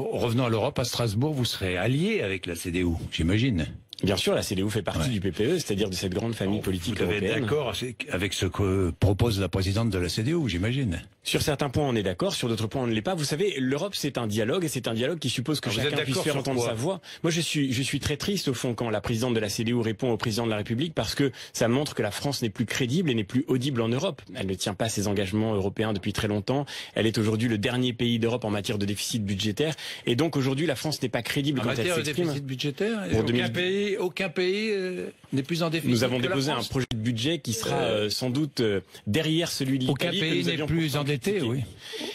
revenons à l'Europe, à Strasbourg, vous serez allié avec la CDU, j'imagine. Bien sûr, la CDU fait partie du PPE, c'est-à-dire de cette grande famille politique européenne. Vous êtes d'accord avec ce que propose la présidente de la CDU, j'imagine? Sur certains points, on est d'accord, sur d'autres points, on ne l'est pas. Vous savez, l'Europe, c'est un dialogue, et c'est un dialogue qui suppose que chacun puisse faire entendre sa voix. Moi, je suis très triste, au fond, quand la présidente de la CDU répond au président de la République, parce que ça montre que la France n'est plus crédible et n'est plus audible en Europe. Elle ne tient pas ses engagements européens depuis très longtemps. Elle est aujourd'hui le dernier pays d'Europe en matière de déficit budgétaire. Et donc, aujourd'hui, la France n'est pas crédible quand elle s'exprime. En matière de déficit budgétaire, aucun pays n'est plus en déficit. Nous avons déposé un projet de budget qui sera sans doute derrière celui de l'Italie. Aucun pays n'est plus endetté, oui.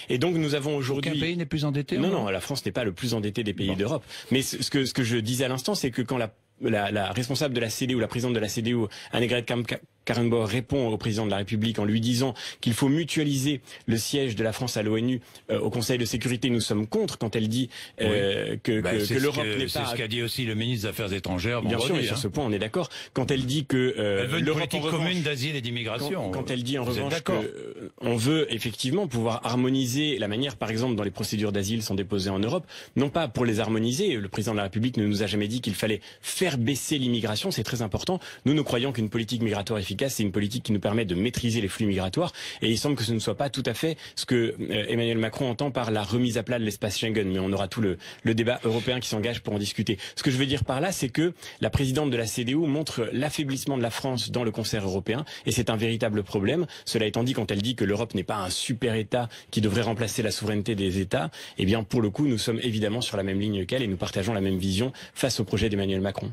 Et donc nous avons aujourd'hui... Aucun pays n'est plus endetté? Non, la France n'est pas le plus endetté des pays d'Europe. Mais ce que je disais à l'instant, c'est que quand la responsable de la CDU, la présidente de la CDU, Annegret Kramp-Karrenbauer, répond au président de la République en lui disant qu'il faut mutualiser le siège de la France à l'ONU, au Conseil de sécurité. Nous sommes contre quand elle dit que l'Europe n'est pas... C'est ce qu'a dit aussi le ministre des Affaires étrangères. Bien sûr, mais sur ce point, on est d'accord. Quand elle dit que elle veut une politique commune d'asile et d'immigration. Quand elle dit en revanche qu'on veut effectivement pouvoir harmoniser la manière, par exemple, dont les procédures d'asile sont déposées en Europe, non pas pour les harmoniser. Le président de la République ne nous a jamais dit qu'il fallait faire baisser l'immigration, c'est très important. Nous croyons qu'une politique migratoire efficace, c'est une politique qui nous permet de maîtriser les flux migratoires. Et il semble que ce ne soit pas tout à fait ce que Emmanuel Macron entend par la remise à plat de l'espace Schengen. Mais on aura tout le débat européen qui s'engage pour en discuter. Ce que je veux dire par là, c'est que la présidente de la CDU montre l'affaiblissement de la France dans le concert européen. Et c'est un véritable problème. Cela étant dit, quand elle dit que l'Europe n'est pas un super État qui devrait remplacer la souveraineté des États, eh bien, pour le coup, nous sommes évidemment sur la même ligne qu'elle et nous partageons la même vision face au projet d'Emmanuel Macron.